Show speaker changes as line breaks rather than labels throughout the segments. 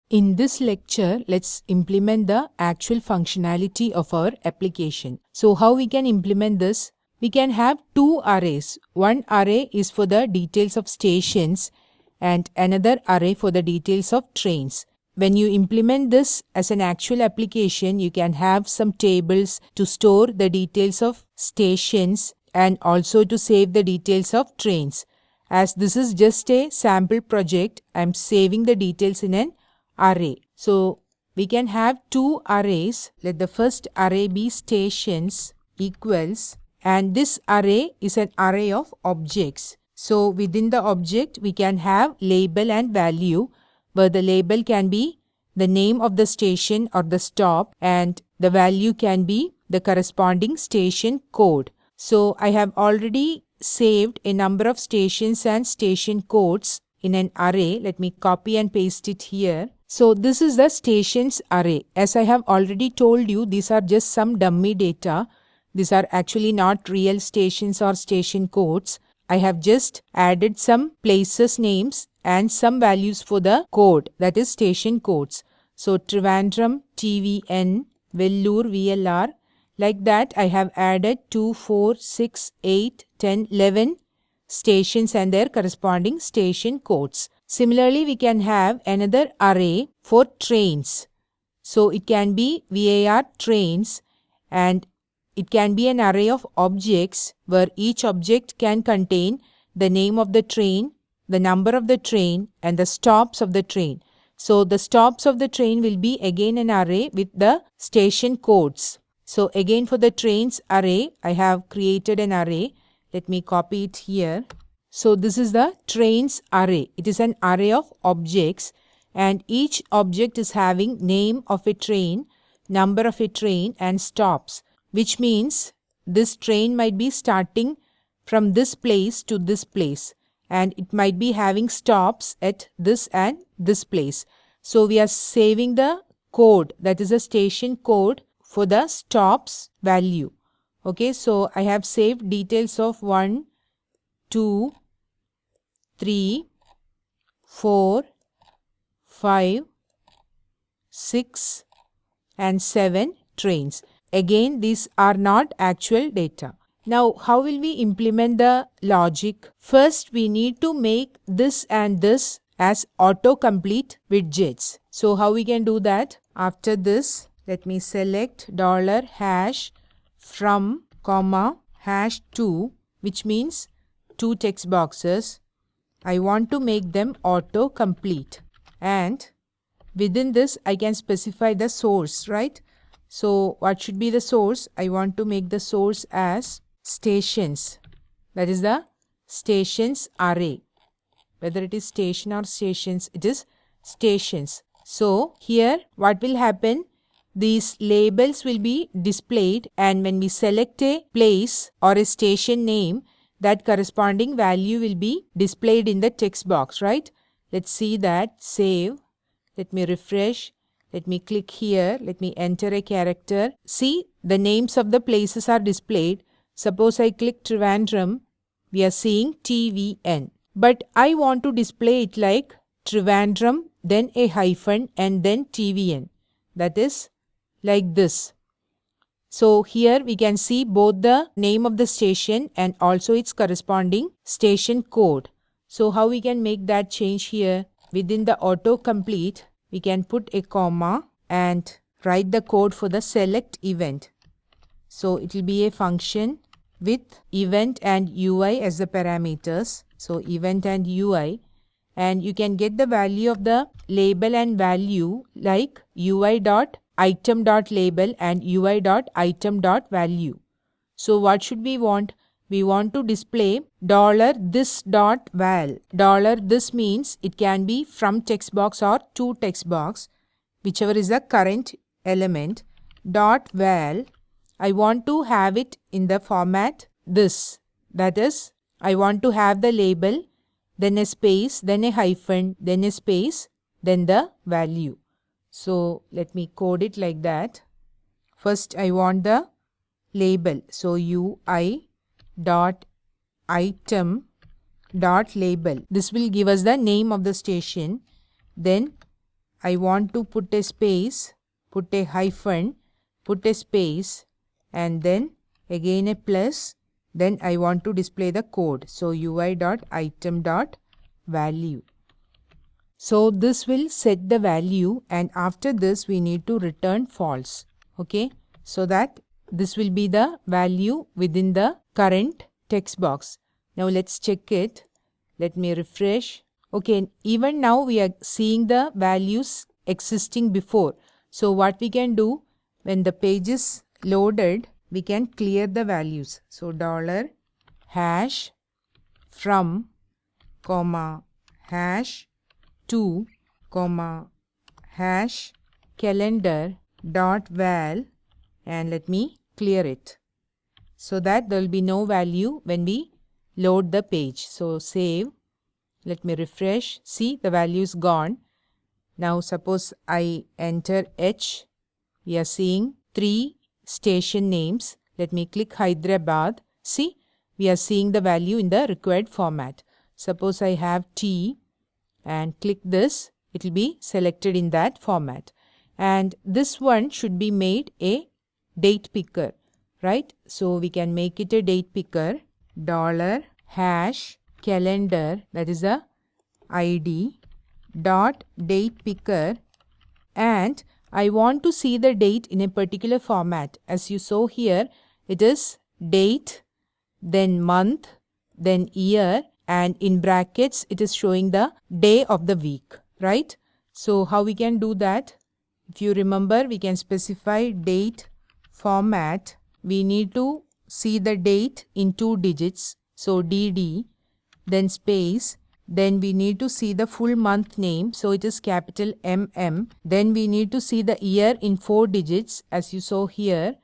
In this lecture, let's implement the actual functionality of our application. So how we can implement this? We can have two arrays. One array is for the details of stations and another array for the details of trains. When you implement this as an actual application, you can have some tables to store the details of stations and also to save the details of trains. As this is just a sample project, I am saving the details in an array. So we can have two arrays. Let the first array be stations equals, and this array is an array of objects. So within the object we can have label and value, where the label can be the name of the station or the stop and the value can be the corresponding station code. So I have already saved a number of stations and station codes in an array. Let me copy and paste it here. So this is the stations array. As I have already told you, these are just some dummy data. These are actually not real stations or station codes. I have just added some places names and some values for the code, that is station codes. So Trivandrum, TVN, Vellore, VLR. Like that I have added 2, 4, 6, 8, 10, 11 stations and their corresponding station codes. Similarly, we can have another array for trains. So it can be VAR trains, and it can be an array of objects where each object can contain the name of the train, the number of the train and the stops of the train. So the stops of the train will be again an array with the station codes. So again for the trains array, I have created an array. Let me copy it here. So this is the trains array. It is an array of objects and each object is having name of a train, number of a train and stops, which means this train might be starting from this place to this place and it might be having stops at this and this place. So we are saving the code, that is a station code for the stops value. Okay, so I have saved details of 1, 2, 3, 4, 5, 6 and 7 trains. Again, these are not actual data. Now, how will we implement the logic? First, we need to make this and this as autocomplete widgets. So, how we can do that? After this, let me select $# from, #2, which means 2 text boxes. I want to make them autocomplete, and within this I can specify the source, right? So what should be the source? I want to make the source as stations. That is the stations array. Whether it is station or stations, it is stations. So here what will happen? These labels will be displayed, and when we select a place or a station name, that corresponding value will be displayed in the text box, right? Let's see that. Save. Let me refresh. Let me click here. Let me enter a character. See, the names of the places are displayed. Suppose I click Trivandrum, we are seeing TVN. But I want to display it like Trivandrum, then a hyphen and then TVN. That is like this. So here we can see both the name of the station and also its corresponding station code. So how we can make that change here? Within the autocomplete, we can put a comma and write the code for the select event. So it will be a function with event and UI as the parameters. So event and UI, and you can get the value of the label and value like UI.item.label and UI.item.value. So what should we want? We want to display $this.val. $this means it can be from text box or to text box, whichever is the current element. .val, I want to have it in the format this. That is, I want to have the label, then a space, then a hyphen, then a space, then the value. So let me code it like that. First I want the label. So UI.item.label. This will give us the name of the station. Then I want to put a space, put a hyphen, put a space, and then again a plus, then I want to display the code. So ui.item.value. So this will set the value, and after this we need to return false. Okay, so that this will be the value within the current text box. Now let's check it. Let me refresh. Okay, even now we are seeing the values existing before. So what we can do, when the page is loaded, we can clear the values. So $hash from comma hash to comma hash calendar dot val, and let me clear it so that there will be no value when we load the page. So save. Let me refresh. See, the value is gone. Now suppose I enter H. We are seeing 3 station names. Let me click Hyderabad. See, we are seeing the value in the required format. Suppose I have T and click this, it will be selected in that format. And this one should be made a date picker, right? So we can make it a date picker. $hash calendar, that is a ID, dot date picker, and I want to see the date in a particular format. As you saw here, it is date, then month, then year, and in brackets it is showing the day of the week, right? So how we can do that? If you remember, we can specify date format. We need to see the date in 2 digits. So DD, then space, then we need to see the full month name. So it is capital MM. Then we need to see the year in 4 digits, as you saw here,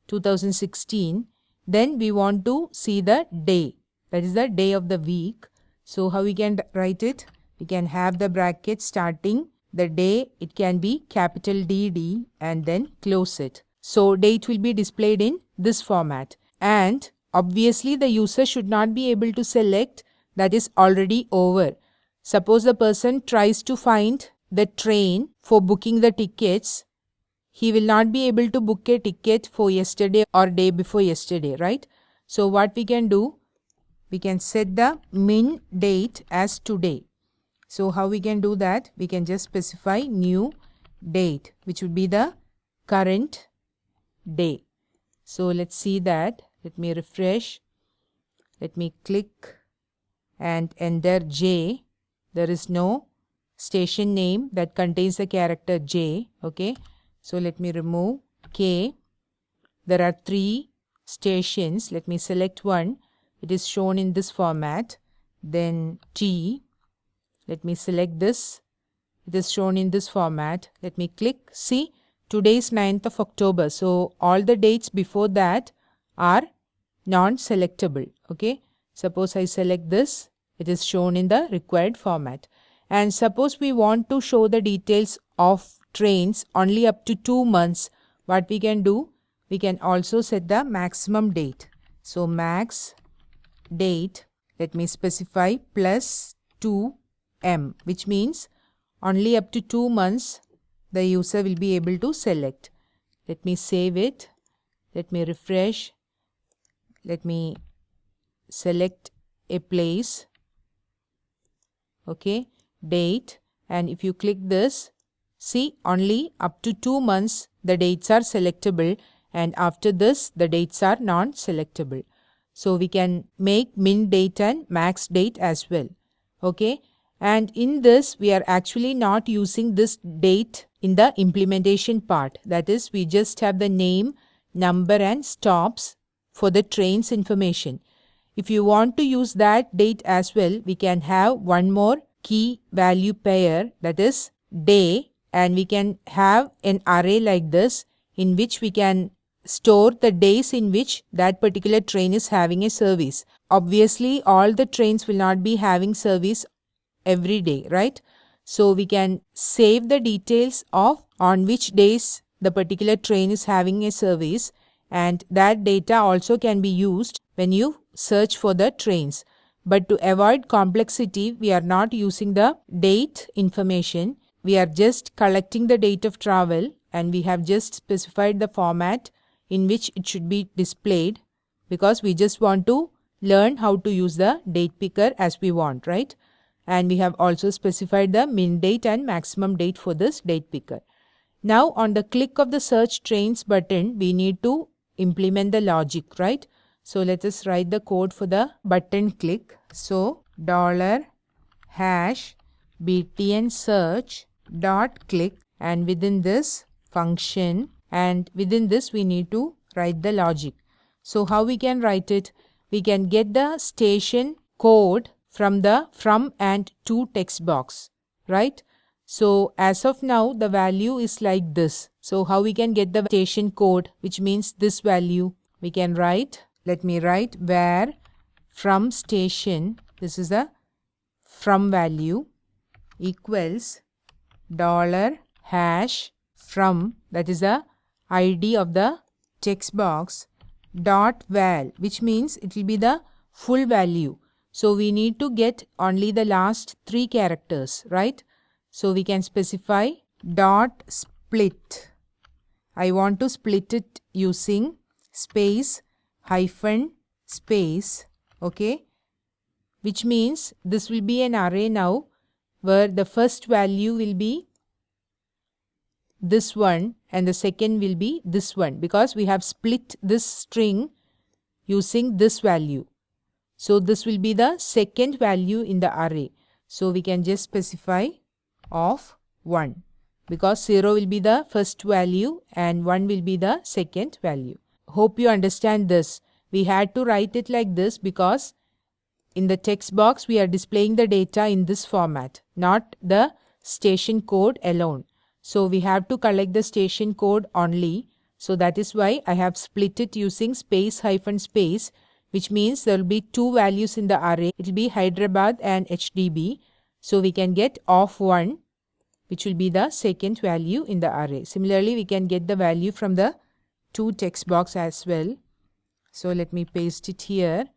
2016. Then we want to see the day. That is the day of the week. So how we can write it? We can have the bracket starting the day. It can be capital DD and then close it. So date will be displayed in this format. And obviously the user should not be able to select that is already over. Suppose the person tries to find the train for booking the tickets. He will not be able to book a ticket for yesterday or day before yesterday, right? So what we can do? We can set the min date as today. So how we can do that? We can just specify new date, which would be the current day. So let's see that. Let me refresh. Let me click and enter J. There is no station name that contains the character J. Okay. So let me remove K. There are 3 stations. Let me select one. It is shown in this format. Then T. Let me select this. It is shown in this format. Let me click. See, today is 9th of October. So all the dates before that are non-selectable. Okay. Suppose I select this. It is shown in the required format. And suppose we want to show the details of trains only up to 2 months. What we can do? We can also set the maximum date. So max date, let me specify plus 2M, which means only up to 2 months the user will be able to select. Let me save it. Let me refresh. Let me select a place. Okay, date, and if you click this, see, only up to 2 months the dates are selectable, and after this the dates are non-selectable. So we can make min date and max date as well. Okay, and in this we are actually not using this date in the implementation part. That is, we just have the name, number and stops for the train's information. If you want to use that date as well, we can have one more key value pair, that is day, and we can have an array like this in which we can store the days in which that particular train is having a service. Obviously, all the trains will not be having service every day, right? So we can save the details of on which days the particular train is having a service, and that data also can be used when you search for the trains. But to avoid complexity, we are not using the date information. we are just collecting the date of travel and we have just specified the format in which it should be displayed, because we just want to learn how to use the date picker as we want, right? And we have also specified the min date and maximum date for this date picker. Now on the click of the search trains button, we need to implement the logic, right? So let us write the code for the button click. So $btn search dot click, and within this function, and within this we need to write the logic. So how we can write it? We can get the station code from the from and to text box, right? So as of now the value is like this. So how we can get the station code, which means this value? We can write, let me write where from station, this is the from value, equals $from, that is the ID of the text box, dot val, which means it will be the full value. So we need to get only the last 3 characters, right? So we can specify dot split. I want to split it using space hyphen space, okay? Which means this will be an array now where the first value will be this one and the second will be this one, because we have split this string using this value. So this will be the second value in the array. So we can just specify of 1, because 0 will be the first value and 1 will be the second value. Hope you understand this. We had to write it like this because in the text box we are displaying the data in this format, not the station code alone. So we have to collect the station code only. So that is why I have split it using space hyphen space, which means there will be 2 values in the array. It will be Hyderabad and HDB. So we can get of 1, which will be the second value in the array. Similarly, we can get the value from the to text box as well. So let me paste it here.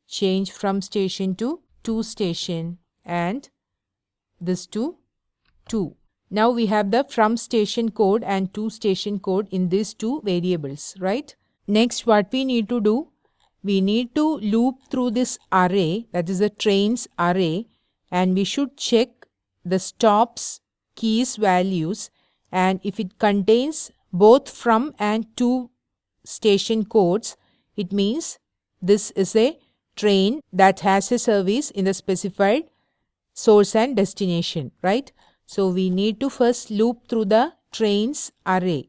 Change from station to station and this to 2. Now we have the from station code and to station code in these 2 variables, right? Next, what we need to do? We need to loop through this array, that is a trains array, and we should check the stops keys values, and if it contains both from and to station codes, it means this is a train that has a service in the specified source and destination, right? So we need to first loop through the trains array.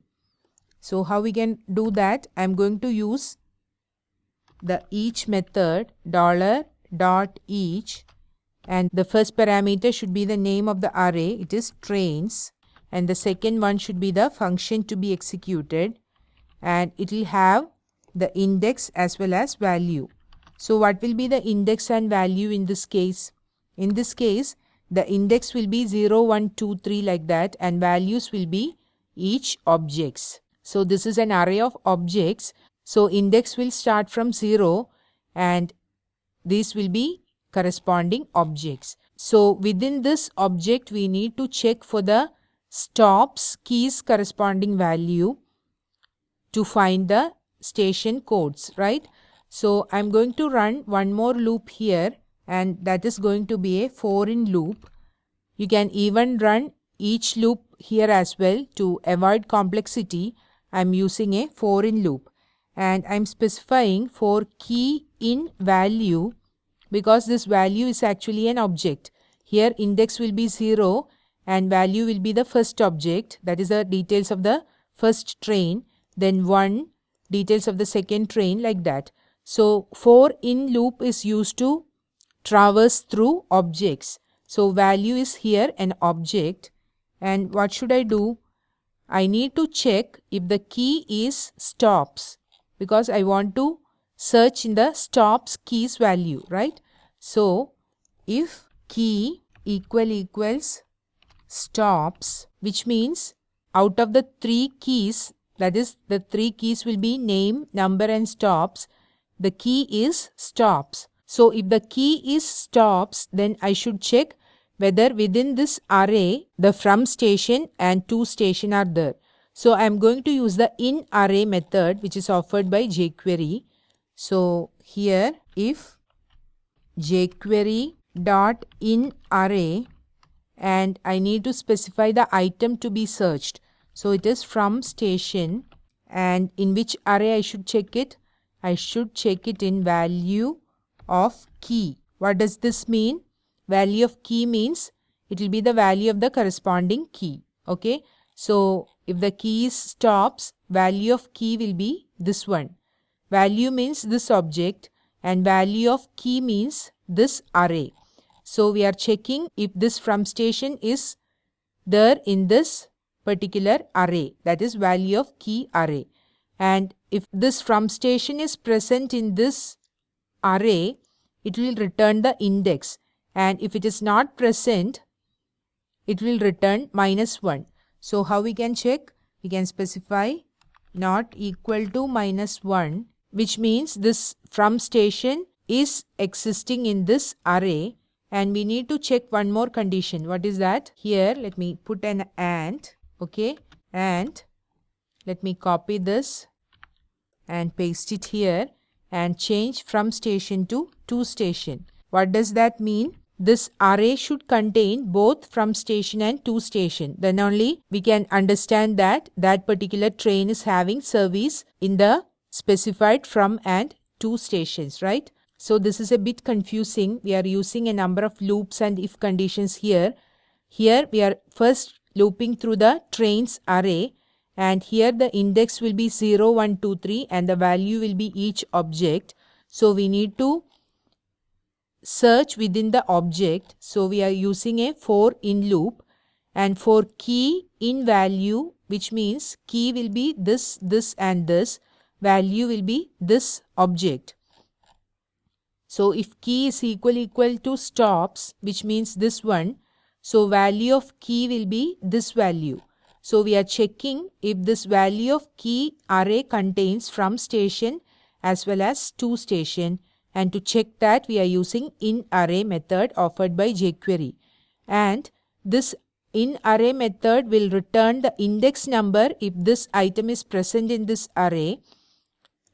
So how we can do that? I'm going to use the each method $.each, and the first parameter should be the name of the array, it is trains, and the second one should be the function to be executed, and it will have the index as well as value. So what will be the index and value in this case? In this case, the index will be 0, 1, 2, 3 like that, and values will be each objects. So this is an array of objects. So index will start from 0 and these will be corresponding objects. So within this object we need to check for the stops keys corresponding value to find the station codes, right? So I'm going to run one more loop here, and that is going to be a for in loop. You can even run each loop here as well. To avoid complexity, I'm using a for in loop, and I'm specifying for key in value because this value is actually an object. Here index will be 0 and value will be the first object, that is the details of the first train, then 1 details of the second train, like that. So for in loop is used to traverse through objects. So value is here an object, and what should I do? I need to check if the key is stops because I want to search in the stops keys value, right? So if key equals stops, which means out of the 3 keys, that is the 3 keys will be name, number and stops, the key is stops. So if the key is stops, then I should check whether within this array the from station and to station are there. So I am going to use the in array method which is offered by jQuery. So here if jQuery dot in array, and I need to specify the item to be searched. So it is from station, and in which array I should check it? I should check it in value of key. What does this mean? Value of key means it will be the value of the corresponding key. Okay. So if the key stops, value of key will be this one. Value means this object and value of key means this array. So we are checking if this from station is there in this particular array, that is value of key array. And if this from station is present in this array, it will return the index. And if it is not present, it will return -1. So how we can check? We can specify not equal to -1, which means this from station is existing in this array. And we need to check one more condition. What is that? Here, let me put an and. Okay. And let me copy this and paste it here and change from station to station. What does that mean? This array should contain both from station and to station. Then only we can understand that that particular train is having service in the specified from and to stations, right? So this is a bit confusing. We are using a number of loops and if conditions here. Here we are first looping through the trains array, and here the index will be 0, 1, 2, 3 and the value will be each object. So we need to search within the object. So we are using a for in loop, and for key in value, which means key will be this, this and this, value will be this object. So if key is equal to stops, which means this one, so value of key will be this value. So we are checking if this value of key array contains from station as well as to station, and to check that we are using in array method offered by jQuery. And this in array method will return the index number if this item is present in this array.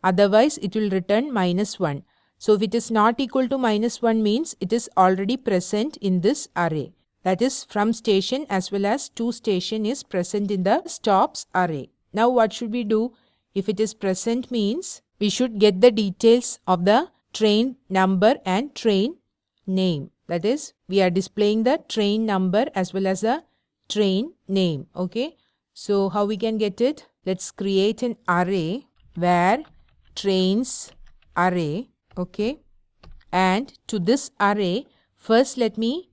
Otherwise it will return -1. So if it is not equal to -1 means it is already present in this array. That is from station as well as to station is present in the stops array. Now what should we do? If it is present means we should get the details of the train number and train name. That is we are displaying the train number as well as the train name. Okay. So how we can get it? Let's create an array where trains array. Okay, and to this array first let me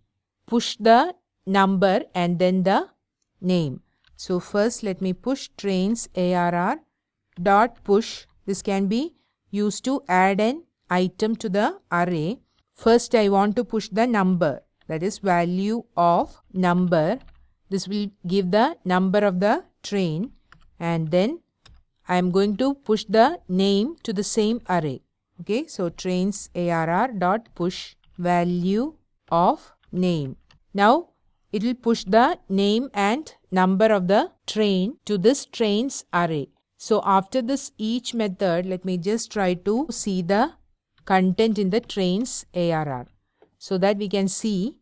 push the number and then the name. So first let me push trains arr dot push. This can be used to add an item to the array. First I want to push the number, that is value of number. This will give the number of the train, and then I am going to push the name to the same array. Okay, so trains arr dot push value of name. Now it will push the name and number of the train to this trains array. So after this each method, let me just try to see the content in the trains arr so that we can see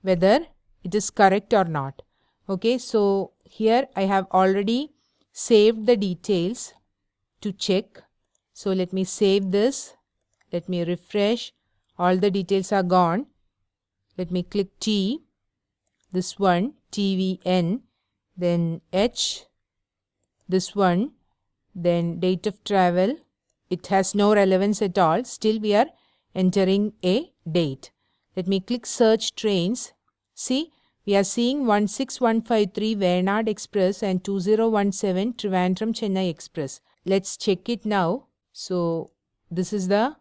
whether it is correct or not. Okay, so here I have already saved the details to check. So let me save this. Let me refresh. All the details are gone. Let me click T. This one, TVN. Then H. This one. Then date of travel. It has no relevance at all. Still we are entering a date. Let me click search trains. See, we are seeing 16153 Wayanad Express and 2017 Trivandrum Chennai Express. Let's check it now. So this is the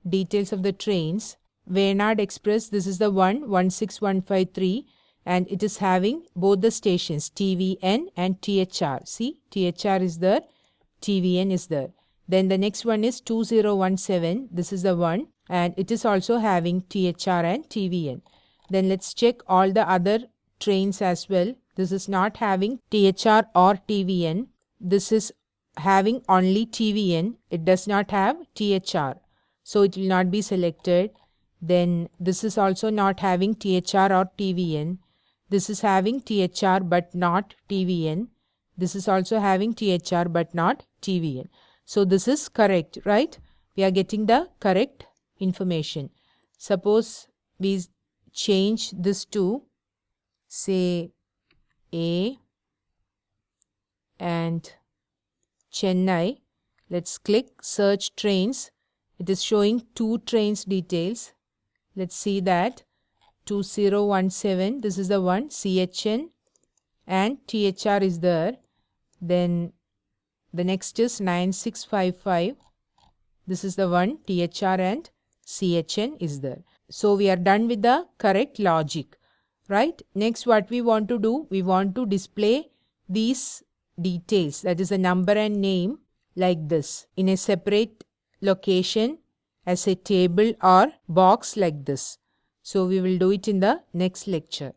details of the trains. Wayanad Express, this is the one 16153, and it is having both the stations TVN and THR. See, THR is there, TVN is there. Then the next one is 2017. This is the one, and it is also having THR and TVN. Then let's check all the other trains as well. This is not having THR or TVN. This is having only TVN. It does not have THR. So it will not be selected. Then this is also not having THR or TVN. This is having THR but not TVN. This is also having THR but not TVN. So this is correct, right? We are getting the correct information. Suppose we change this to, say, A and Chennai. Let's click search trains. It is showing 2 trains details. Let's see that 2017, this is the one, CHN and THR is there. Then the next is 9655. This is the one, THR and CHN is there. So we are done with the correct logic, right? Next, what we want to do, we want to display these details, that is a number and name, like this in a separate location as a table or box like this. So we will do it in the next lecture.